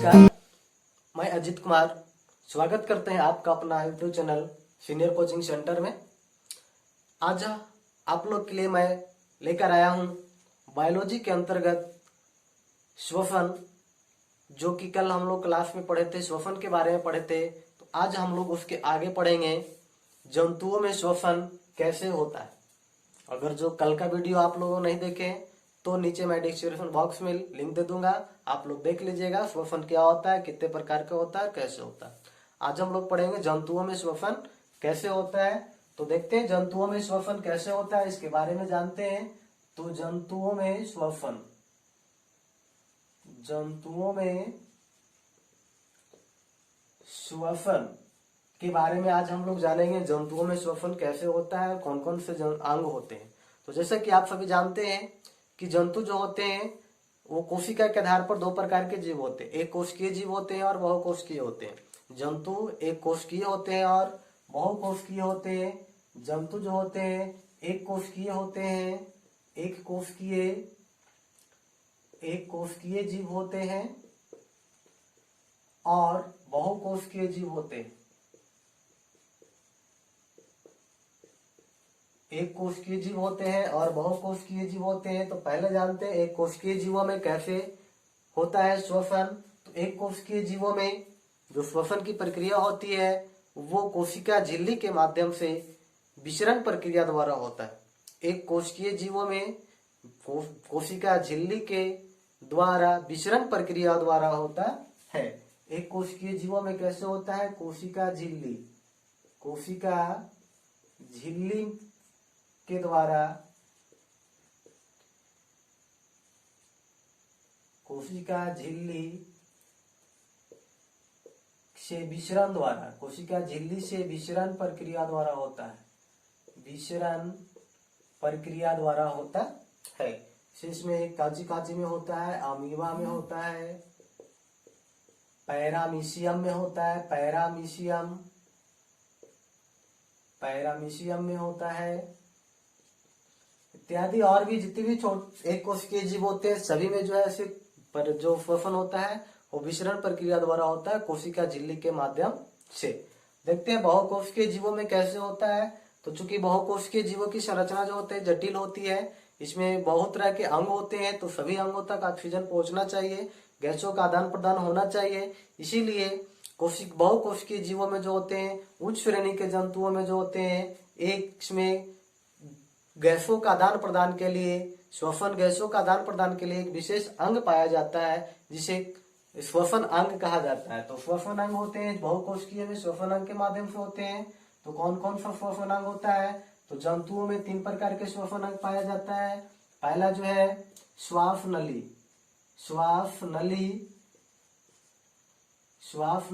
नमस्कार, मैं अजित कुमार स्वागत करते हैं आपका अपना YouTube channel senior coaching centre में। आज आप लोग के लिए मैं लेकर आया हूं बायोलॉजी के अंतर्गत श्वसन, जो कि कल हम लोग क्लास में पढ़े थे, श्वसन के बारे में पढ़े थे। तो आज हम लोग उसके आगे पढ़ेंगे जंतुओं में श्वसन कैसे होता है। अगर जो कल का वीडियो आप लोगों ने नहीं देखे तो नीचे मैं डिस्क्रिप्शन बॉक्स में लिंक दे दूंगा, आप लोग देख लीजिएगा श्वसन क्या होता है, कितने प्रकार का होता है, कैसे होता है। आज हम लोग पढ़ेंगे जंतुओं में श्वसन कैसे होता है। तो देखते हैं जंतुओं में श्वसन कैसे होता है, इसके बारे में जानते हैं। तो जंतुओं में श्वसन के बारे में आज हम लोग जानेंगे। जंतुओं में श्वसन कैसे होता है, कौन कौन से अंग होते हैं। तो जैसा कि आप सभी जानते हैं कि जंतु जो होते हैं वो कोशिका के आधार पर दो प्रकार के जीव होते हैं, एक कोशिकीय जीव होते हैं और बहुकोशिकीय होते हैं। जंतु एक कोशिकीय होते हैं और बहुकोशिकीय होते हैं। जंतु जो होते हैं एक कोशिकीय होते हैं, एक कोशिकीय जीव होते हैं और बहुकोशिकीय जीव होते हैं। एक कोशिकीय जीव होते हैं और बहुकोशिकीय जीव होते हैं। तो पहले जानते हैं एक कोशिकीय जीवों में कैसे होता है श्वसन। तो एक कोशिकीय जीवों में जो श्वसन की प्रक्रिया होती है वो कोशिका झिल्ली के माध्यम से विसरण प्रक्रिया द्वारा होता है। एक कोशिकीय जीवों में कोशिका झिल्ली के द्वारा विसरण प्रक्रिया द्वारा होता है। एक कोशिकीय जीवों में कैसे होता है, कोशिका झिल्ली के द्वारा, कोशिका झिल्ली से विसरण द्वारा, कोशिका झिल्ली से विसरण प्रक्रिया द्वारा होता है, विसरण प्रक्रिया द्वारा होता है। इसमें कांची में होता है, अमीबा में होता है, पैरामीशियम में होता है, पैरामीशियम में होता है इत्यादि। और भी जितने भी एक कोशिकीय जीव होते हैं सभी में जो है ऐसे पर जो श्वसन होता है वो विसरण प्रक्रिया द्वारा होता है कोशिका झिल्ली के माध्यम से। देखते हैं बहुकोशिकीय जीवों में कैसे होता है। तो चूंकि बहुकोशिकीय जीवों की संरचना जो होती है जटिल होती है, इसमें बहुत तरह के अंग होते हैं, तो सभी अंगों तक ऑक्सीजन पहुंचना चाहिए, गैसों का आदान प्रदान होना चाहिए। इसीलिए बहुकोशिकीय जीवों में जो होते हैं, उच्च श्रेणी के जंतुओं में जो होते हैं, एक इसमें गैसों का आदान प्रदान के लिए, श्वसन गैसों का आदान प्रदान के लिए एक विशेष अंग पाया जाता है जिसे श्वसन अंग कहा जाता है। तो श्वसन अंग होते हैं बहुकोशिकीय में, श्वसन अंग के माध्यम से होते हैं। तो कौन कौन सा श्वसन अंग होता है, तो जंतुओं में 3 प्रकार के श्वसन अंग पाया जाता है। पहला जो है श्वास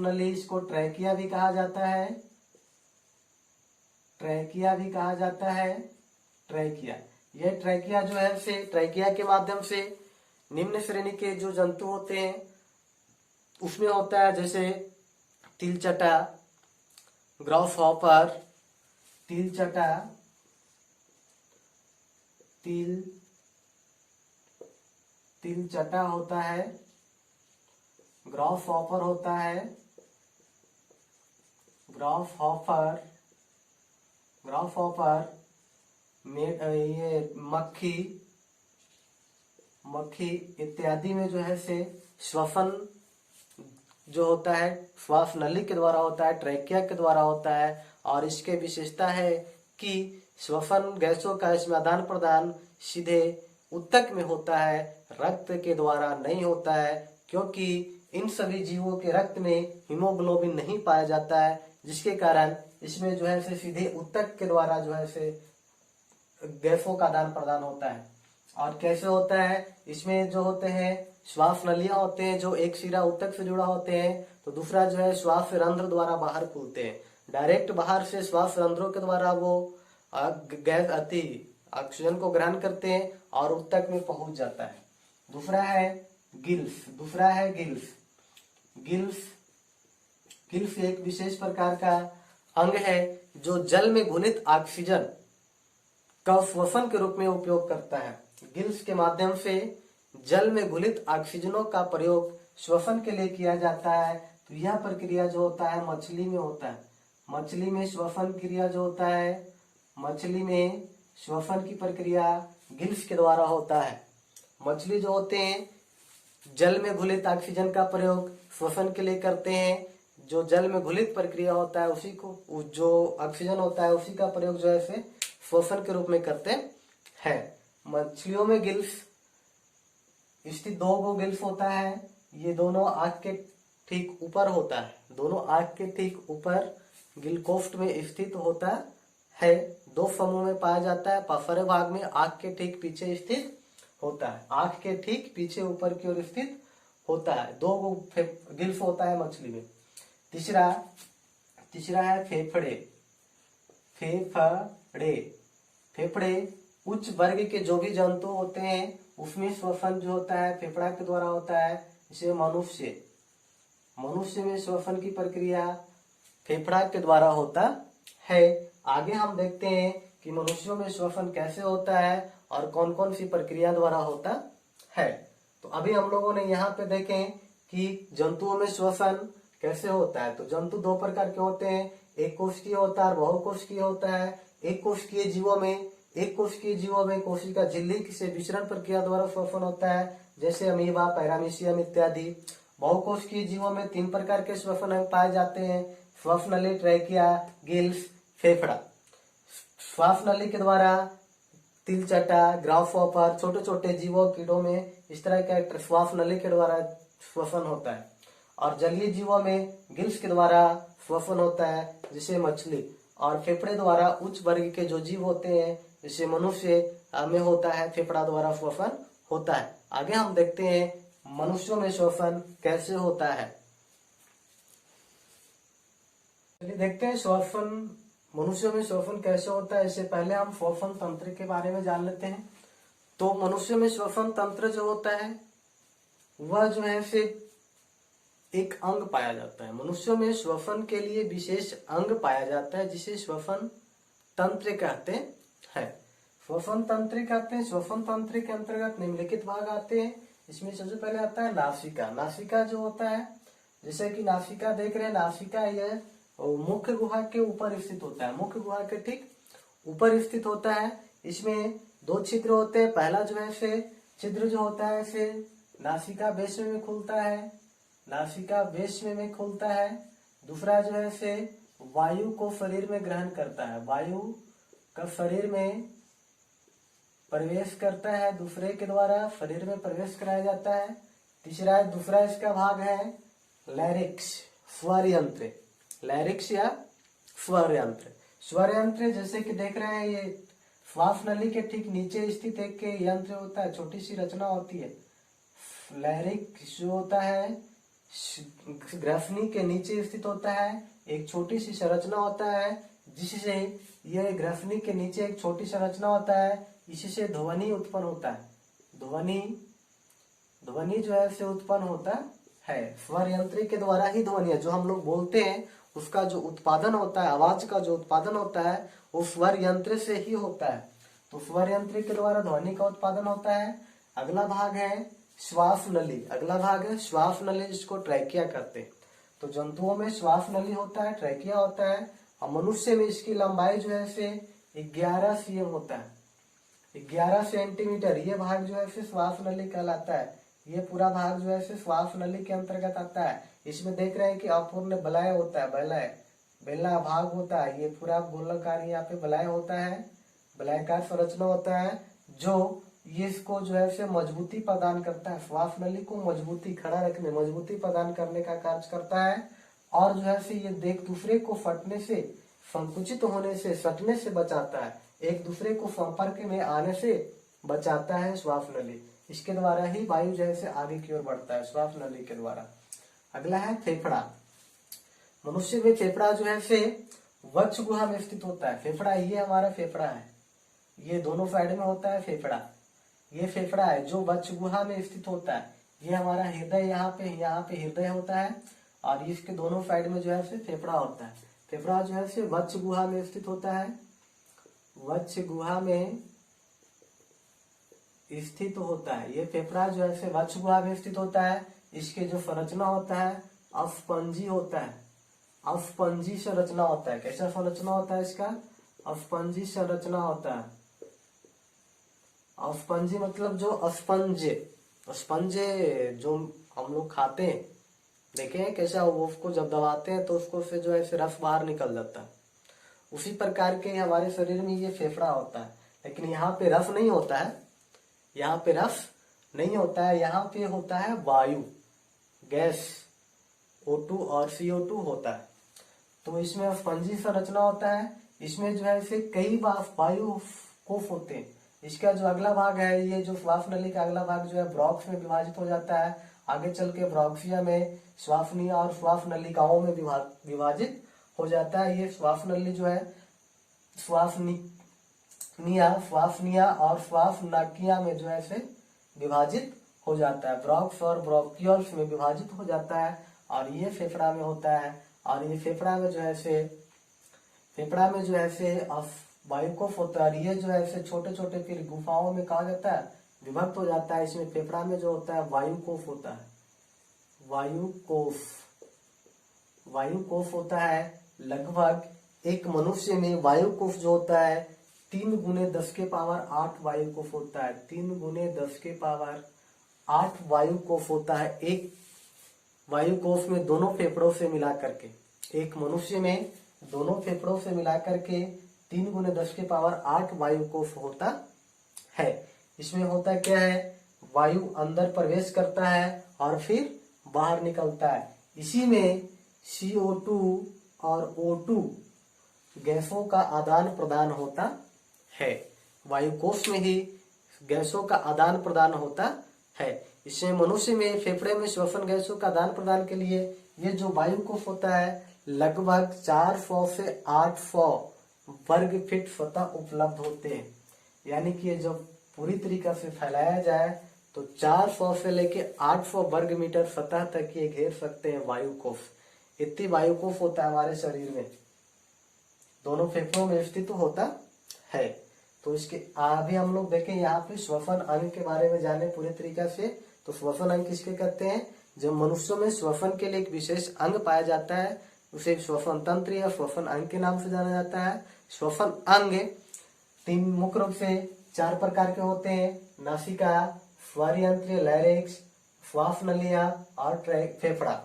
नली, इसको ट्रैकिया भी कहा जाता है, यह ट्रैकिया जो है से ट्रैकिया के माध्यम से निम्न श्रेणी के जो जंतु होते हैं उसमें होता है, जैसे तिलचटा, ग्रासहॉपर, तिलचटा होता है, ग्रासहॉपर होता है, ग्रासहॉपर ये मक्खी इत्यादि में जो है से श्वसन जो होता है श्वास नली के द्वारा होता है, ट्रैकिया के द्वारा होता है। और इसके विशेषता है कि श्वसन गैसों का इसमें आदान प्रदान सीधे ऊतक में होता है, रक्त के द्वारा नहीं होता है, क्योंकि इन सभी जीवों के रक्त में हीमोग्लोबिन नहीं पाया जाता है, जिसके कारण इसमें जो है से सीधे ऊतक के द्वारा जो है से गैसों का आदान प्रदान होता है। और कैसे होता है, इसमें जो होते हैं श्वास नलियां होते हैं जो एक सिरा ऊतक से जुड़ा होते हैं, तो दूसरा जो है श्वास रंध्र द्वारा बाहर खुलते हैं। डायरेक्ट बाहर से श्वास रंध्रों के द्वारा वो गैस ऑक्सीजन को ग्रहण करते हैं और ऊतक में पहुंच जाता है। दूसरा है गिल्स। गिल्स एक विशेष प्रकार का अंग है जो जल में घुलित ऑक्सीजन का श्वसन के रूप में उपयोग करता है। गिल्स के माध्यम से जल में घुलित ऑक्सीजनों का प्रयोग श्वसन के लिए किया जाता है। तो यह प्रक्रिया जो होता है मछली में होता है। मछली में श्वसन क्रिया जो होता है, मछली में श्वसन की प्रक्रिया गिल्स के द्वारा होता है। मछली जो होते हैं जल में घुलित ऑक्सीजन का प्रयोग श्वसन के लिए करते हैं। जो जल में घुलित प्रक्रिया होता है उसी को, जो ऑक्सीजन होता है उसी का प्रयोग जो है श्वसन के रूप में करते हैं। मछलियों में गिल्स स्थित 2 गिल्स होता है। ये दोनों आंख के ठीक ऊपर होता है। दोनों आंख के ठीक ऊपर गिलकोफ्ट में स्थित होता है। 2 समूह में पाया जाता है। पार्श्व भाग में आंख के ठीक पीछे स्थित होता है। आंख के ठीक पीछे ऊपर की ओर स्थित होता है। 2 गिल्स होता है मछली में। तीसरा है फेफड़े। फेफड़े उच्च वर्ग के जो भी जंतु होते हैं उसमें श्वसन जो होता है फेफड़ा के द्वारा होता है। जैसे मनुष्य में श्वसन की प्रक्रिया फेफड़ा के द्वारा होता है। आगे हम देखते हैं कि मनुष्यों में श्वसन कैसे होता है और कौन कौन सी प्रक्रिया द्वारा होता है। तो अभी हम लोगों ने यहाँ पे देखें कि जंतुओं में श्वसन कैसे होता है। तो जंतु 2 प्रकार के होते हैं, एक कोशिकीय होता है और बहुकोशिकीय होता है। एक कोशिकीय जीवों में कोशिका झिल्ली से विचरण प्रक्रिया द्वारा श्वसन होता है, जैसे अमीबा, पैरामीशियम इत्यादि। बहुकोशिकीय जीवों में 3 प्रकार के श्वसन पाए जाते हैं, श्वासनली, ट्रैकिया, गिल्स, फेफड़ा। श्वासनली के द्वारा तिलचटा, ग्रासहॉपर, छोटे छोटे जीवों कीड़ों में इस तरह का श्वासनली के द्वारा श्वसन होता है। और जलीय जीवों में गिल्स के द्वारा श्वसन होता है, जैसे मछली। और फेफड़े द्वारा उच्च वर्ग के जो जीव होते हैं जैसे मनुष्य में होता है, फेफड़ा द्वारा श्वसन होता है। आगे हम देखते हैं मनुष्यों में श्वसन कैसे होता है। चलिए देखते हैं श्वसन मनुष्यों में श्वसन कैसे होता है। इससे पहले हम श्वसन तंत्र के बारे में जान लेते हैं। तो मनुष्य में श्वसन तंत्र जो होता है वह जो है सिर्फ एक अंग पाया जाता है। मनुष्यों में श्वसन के लिए विशेष अंग पाया जाता है जिसे श्वसन तंत्र कहते हैं। श्वसन तंत्र कहते हैं। श्वसन तंत्र के अंतर्गत निम्नलिखित भाग आते हैं। इसमें सबसे पहले आता है नासिका। नासिका जो होता है, जैसे कि नासिका देख रहे हैं, नासिका यह मुख्य गुहा के ऊपर स्थित होता है। मुख्य गुहा के ठीक ऊपर स्थित होता है। इसमें 2 छिद्र होते हैं। पहला जो है से छिद्र जो होता है से नासिका बेस्म में खुलता है। नासिका बेस्म में खुलता है। दूसरा जो है से वायु को शरीर में ग्रहण करता है। वायु का शरीर में प्रवेश करता है, दूसरे के द्वारा शरीर में प्रवेश कराया जाता है। दूसरा इसका भाग है लैरिक्स, स्वर यंत्र। लैरिक्स या स्वर यंत्र। स्वर यंत्र जैसे कि देख रहे हैं, ये श्वास नली के ठीक नीचे स्थित एक यंत्र होता है, छोटी सी रचना होती है। लैरिक्स जो होता है ग्रसनी के नीचे स्थित होता है, एक छोटी सी संरचना होता है जिससे यह ग्रसनी के नीचे एक छोटी संरचना होता है, इससे ध्वनि उत्पन्न होता है। ध्वनि जो है से उत्पन्न होता है। स्वर यंत्र के द्वारा ही ध्वनि है, जो हम लोग बोलते हैं उसका जो उत्पादन होता है, आवाज का जो उत्पादन होता है वो स्वर यंत्र से ही होता है। तो स्वर यंत्र के द्वारा ध्वनि का उत्पादन होता है। अगला भाग है श्वास नली। अगला भाग है श्वास नली, जिसको ट्रैकिया कहते हैं। तो जंतुओं में श्वास नली होता है, ट्रैकिया होता है। और मनुष्य में इसकी लंबाई जो है से 11 cm होता है, 11 सेंटीमीटर। ये भाग जो है से श्वास नली कहलाता है। ये पूरा भाग जो है से श्वास नली के अंतर्गत आता है। इसमें देख रहे हैं कि अपूर्ण बलय होता है, बेलना भाग होता है। ये पूरा गोलाकार यहाँ पे बलय होता है, बलयकार संरचना होता है, जो ये इसको जो है से मजबूती प्रदान करता है। श्वास नली को मजबूती, खड़ा रखने, मजबूती प्रदान करने का कार्य करता है। और जो है से ये एक दूसरे को फटने से, संकुचित होने से, सटने से बचाता है। एक दूसरे को संपर्क में आने से बचाता है श्वास नली। इसके द्वारा ही वायु जो है से आगे की ओर बढ़ता है, श्वास नली के द्वारा। अगला है फेफड़ा। मनुष्य में फेफड़ा जो है से वक्ष गुहा में स्थित होता है। फेफड़ा, ये हमारा फेफड़ा है, ये दोनों साइड में होता है फेफड़ा। ये फेफड़ा है जो वक्ष गुहा में स्थित होता है। ये हमारा हृदय यहाँ पे हृदय होता है और इसके दोनों साइड में जो है से फेफड़ा होता है। फेफड़ा जो है से वक्ष गुहा में स्थित होता है, वक्ष गुहा में स्थित होता है। ये फेफड़ा जो है से वक्ष गुहा में स्थित होता है। इसके जो संरचना होता है अस्पंजी होता है, अस्पंजी संरचना होता है। कैसा संरचना होता है इसका? अस्पंजी संरचना होता है। अस्पंजी मतलब जो स्पंज, स्पंज जो हम लोग खाते हैं, देखे हैं कैसा, वो उसको जब दबाते हैं तो उसको से जो है ऐसे रस बाहर निकल जाता है। उसी प्रकार के हमारे शरीर में ये फेफड़ा होता है, लेकिन यहाँ पे रस नहीं होता है, यहाँ पे रस नहीं होता है, यहाँ पे होता है वायु, गैस O2 और CO2 होता है। तो इसमें स्पंजी संरचना होता है। इसमें जो है इसे कई बार वायु कोफ होते हैं। इसका जो अगला भाग है, ये जो श्वास नली का अगला भाग जो है ब्रॉक्स में विभाजित हो जाता है। आगे चल के ब्रॉक्सिया में श्वासनीय और श्वास नलिकाओं में विभाजित हो जाता है। ये श्वास नली जो है श्वासनीय और श्वास नाकिया में जो है इसे विभाजित हो जाता है। ब्रॉक्स और ब्रोंकियल्स में विभाजित हो जाता है और ये फेफड़ा में होता है। और ये फेफड़ा में जो है से वायुकोफ होता है। ये जो है ऐसे छोटे छोटे फिर गुफाओं में कहा जाता है विभक्त हो जाता है। इसमें फेफड़ा में जो होता है वायुकोफ होता है, वायुकोफ होता है। लगभग एक मनुष्य में वायुकोफ जो होता है 3 गुने 10 के पावर 8 वायुकोफ होता है। 3 गुने 10 के पावर 8 वायुकोफ होता है एक वायुकोफ में, दोनों फेफड़ों से मिला करके। एक मनुष्य में दोनों फेफड़ों से मिला करके 3 गुने 10 के पावर 8 वायुकोफ होता है। इसमें होता क्या है, वायु अंदर प्रवेश करता है और फिर बाहर निकलता है। इसी में CO2 और O2 गैसों का आदान प्रदान होता है। वायुकोश में ही गैसों का आदान प्रदान होता है। इसमें मनुष्य में फेफड़े में श्वसन गैसों का आदान प्रदान के लिए ये जो वायुकोश होता है लगभग 400 से 800 वर्ग फीट सतह उपलब्ध होते हैं। यानी कि ये जब पूरी तरीके से फैलाया जाए तो 400 से लेके 800 वर्ग मीटर सतह तक ये घेर सकते हैं वायुकोश। इतनी वायुकोश होता है हमारे शरीर में, दोनों फेफड़ों में स्थित होता है। तो इसके अभी हम लोग देखें यहाँ पे श्वसन अंग के बारे में जाने पूरे तरीके से। तो श्वसन अंग किसके कहते हैं? जब मनुष्यों में श्वसन के लिए एक विशेष अंग पाया जाता है उसे श्वसन तंत्र या श्वसन अंग के नाम से जाना जाता है। श्वसन अंग 3 मुख्य रूप से 4 प्रकार के होते हैं: नासिका, स्वरयंत्र, लैरिक्स, श्वास नलियां और फेफड़ा।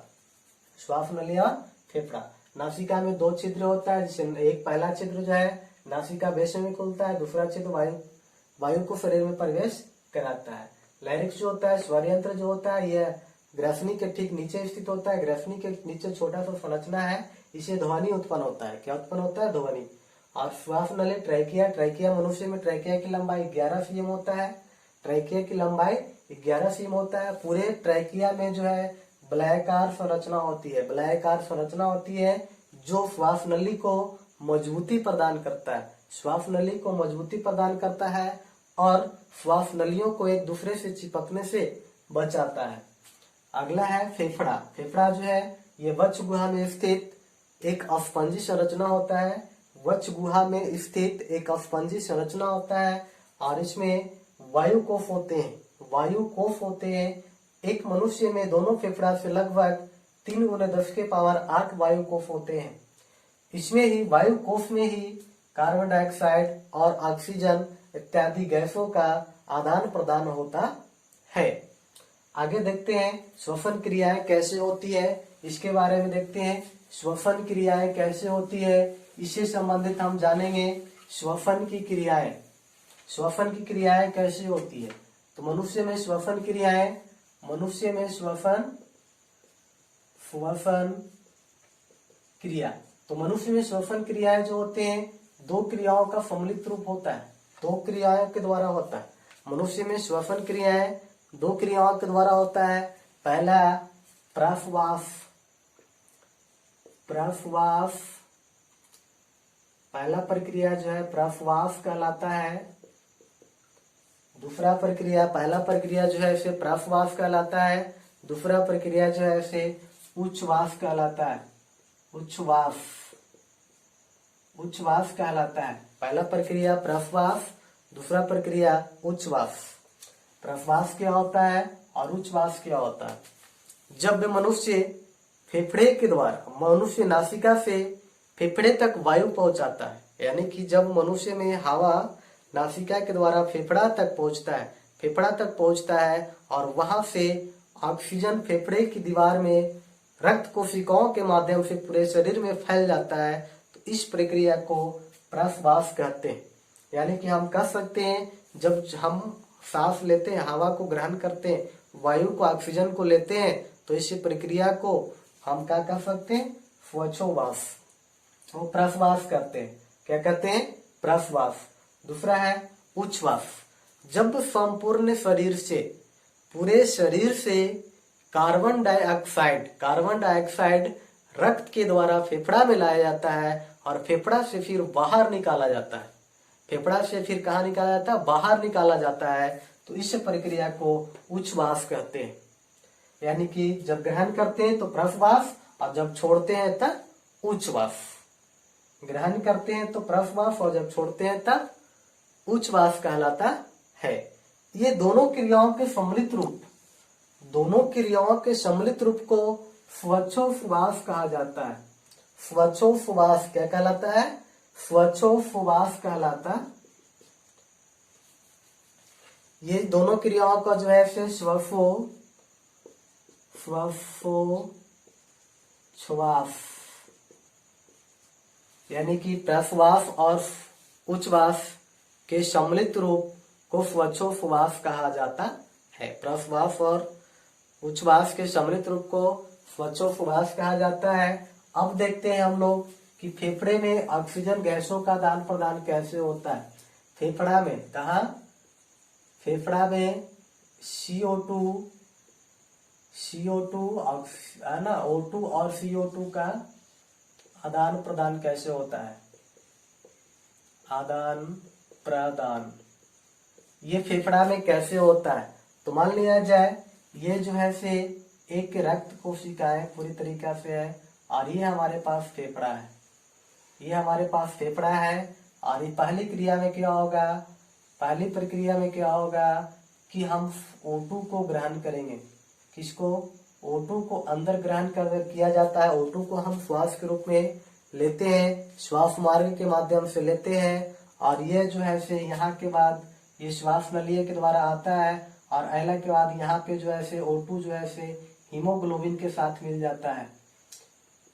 श्वास नलियां, फेफड़ा। नासिका में 2 छिद्र होता है, जिससे एक पहला छिद्र जो है नासिका बेस में खुलता है, दूसरा छिद्र वायु को शरीर में प्रवेश कराता है। लैरिक्स जो होता है, स्वरयंत्र जो होता है, यह ग्रसनी के ठीक नीचे स्थित होता है। ग्रसनी के नीचे छोटा सा संरचना है, इसे ध्वनि उत्पन्न होता है। क्या उत्पन्न होता है? ध्वनि। और श्वास नली ट्रैकिया मनुष्य में ट्रैकिया की लंबाई 11 सीएम होता है। ट्रैकिया की लंबाई 11 सीएम होता है। पूरे ट्रैकिया में जो है वलयाकार संरचना होती है, वलयाकार संरचना होती है जो श्वास नली को मजबूती प्रदान करता है, श्वास नली को मजबूती प्रदान करता है और श्वास नलियों को एक दूसरे से चिपकने से बचाता है। अगला है फेफड़ा। फेफड़ा जो है ये वक्ष गुहा में स्थित एक अस्पंजी संरचना होता है। वक्ष गुहा में स्थित एक अस्पंजी संरचना होता है और इसमें वायुकोश होते हैं। वायुकोश होते हैं। एक मनुष्य में दोनों फेफड़ा से लगभग 3 गुने 10 के पावर 8 वायुकोश होते हैं। इसमें ही वायुकोश में ही कार्बन डाइऑक्साइड और ऑक्सीजन इत्यादि गैसों का आदान प्रदान होता है। आगे देखते हैं श्वसन क्रियाएं कैसे होती है, इसके बारे में देखते हैं। श्वसन क्रियाएं कैसे होती है इससे संबंधित हम जानेंगे। श्वसन की क्रियाएं, श्वसन की क्रियाएं कैसे होती है। तो मनुष्य में श्वसन क्रियाएं, मनुष्य में श्वसन क्रिया, तो मनुष्य में श्वसन क्रियाएं जो होते हैं 2 क्रियाओं का सम्मिलित रूप होता है, 2 क्रियाओं के द्वारा होता है। मनुष्य में श्वसन क्रियाएं 2 क्रियाओं के द्वारा होता है। पहला प्रश्वास, पहला प्रक्रिया जो है प्रश्वास कहलाता है। दूसरा प्रक्रिया, पहला प्रक्रिया जो है इसे प्रश्वास कहलाता है। दूसरा प्रक्रिया जो है इसे उच्छ्वास कहलाता है। उच्छ्वास कहलाता है। पहला प्रक्रिया प्रश्वास, दूसरा प्रक्रिया उच्छ्वास। प्रश्वास क्या होता है और उच्छ्वास क्या होता है? जब मनुष्य फेफड़े के द्वारा, मनुष्य नासिका से फेफड़े तक वायु पहुंचाता है, यानी कि जब मनुष्य में हवा नासिका के द्वारा फेफड़ा तक पहुंचता है और वहां से ऑक्सीजन फेफड़े की दीवार में रक्त कोशिकाओं के माध्यम से पूरे शरीर में फैल जाता है, तो इस प्रक्रिया को प्रश्वास कहते हैं। यानी कि हम कह सकते हैं जब हम सांस लेते हैं, हवा को ग्रहण करते हैं, वायु को, ऑक्सीजन को लेते हैं, तो इस प्रक्रिया को हम क्या कह सकते हैं? श्वासोच्छ्वास, वो प्रश्वास करते हैं। क्या कहते हैं? प्रश्वास। दूसरा है उच्छ्वास। जब संपूर्ण शरीर से, पूरे शरीर से कार्बन डाइऑक्साइड रक्त के द्वारा फेफड़ा में लाया जाता है और फेफड़ा से फिर बाहर निकाला जाता है। फेफड़ा से फिर कहाँ निकाला जाता है? बाहर निकाला जाता है। तो इस प्रक्रिया को उच्छ्वास कहते हैं। यानी कि जब ग्रहण करते हैं तो प्रश्वास और जब छोड़ते हैं तब उच्छ्वास। ग्रहण करते हैं तो प्रश्वास और जब छोड़ते हैं तब उच्छ्वास कहलाता है। ये दोनों क्रियाओं के सम्मिलित रूप को श्वासोच्छ्वास कहा जाता है। श्वासोच्छ्वास क्या कहलाता है? श्वासोच्छ्वास कहलाता। ये दोनों क्रियाओं का जो है श्वासोच्छ्वास, यानी कि प्रश्वास और उच्छ्वास के सम्मिलित रूप को श्वासोच्छ्वास कहा जाता है। प्रश्वास और उच्छ्वास के सम्मिलित रूप को श्वासोच्छ्वास कहा जाता है। अब देखते हैं हम लोग कि फेफड़े में ऑक्सीजन गैसों का आदान प्रदान कैसे होता है। फेफड़ा में, कहा? फेफड़ा में CO2 है ना, O2 और CO2 का आदान प्रदान कैसे होता है? आदान प्रदान ये फेफड़ा में कैसे होता है? तो मान लिया जाए ये जो है से एक रक्त कोशिकाएं पूरी तरीका से है और ये हमारे पास फेफड़ा है। ये हमारे पास फेफड़ा है और ये पहली क्रिया में क्या होगा? पहली प्रक्रिया में क्या होगा कि हम O2 को ग्रहण करेंगे। किसको? O2 को अंदर ग्रहण किया जाता है। O2 को हम श्वास के रूप में लेते हैं, श्वास मार्ग के माध्यम से लेते हैं और ये जो है से यहाँ के बाद ये श्वास नलिका के द्वारा आता है और आने के बाद यहाँ पे जो है से O2 जो है से हीमोग्लोबिन के साथ मिल जाता है।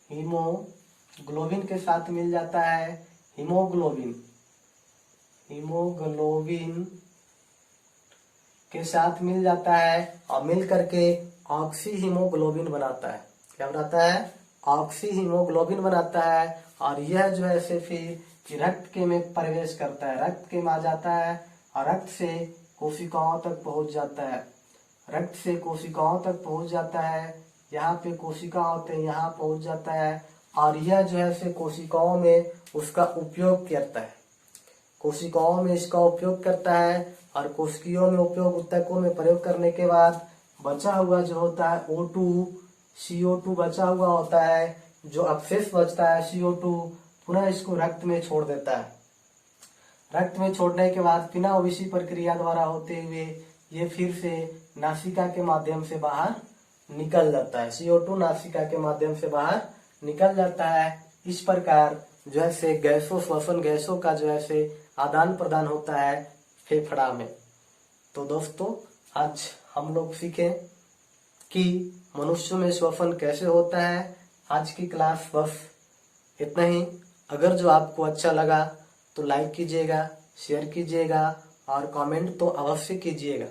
हीमोग्लोबिन के साथ मिल जाता है। हीमोग्लोबिन के साथ मिल जाता है और मिल करके ऑक्सी हीमोग्लोबिन बनाता है। क्या बनाता है? ऑक्सी हीमोग्लोबिन बनाता है और यह जो है से फिर रक्त के में प्रवेश करता है, रक्त के में आ जाता है और रक्त से कोशिकाओं तक पहुंच जाता है। रक्त से कोशिकाओं तक पहुंच जाता है। यहाँ पे कोशिका होते हैं, यहाँ पहुंच जाता है और यह जो है से कोशिकाओं में उसका उपयोग करता है। कोशिकाओं में इसका उपयोग करता है और कोशिकाओं में उपयोग ऊतकों में प्रयोग करने के बाद बचा हुआ जो होता है O2 CO2 बचा हुआ होता है, जो अवशेष बचता है CO2 पुनः इसको रक्त में छोड़ देता है। रक्त में छोड़ने के बाद पुनः इसी प्रक्रिया द्वारा होते हुए ये फिर से नासिका के माध्यम से बाहर निकल जाता है। CO2 नासिका के माध्यम से बाहर निकल जाता है। इस प्रकार जो है से गैसों, श्वसन गैसों का जो है से आदान प्रदान होता है फेफड़ा में। तो दोस्तों आज हम लोग सीखे कि मनुष्य में श्वसन कैसे होता है। आज की क्लास बस इतना ही। अगर जो आपको अच्छा लगा तो लाइक कीजिएगा, शेयर कीजिएगा और कमेंट तो अवश्य कीजिएगा।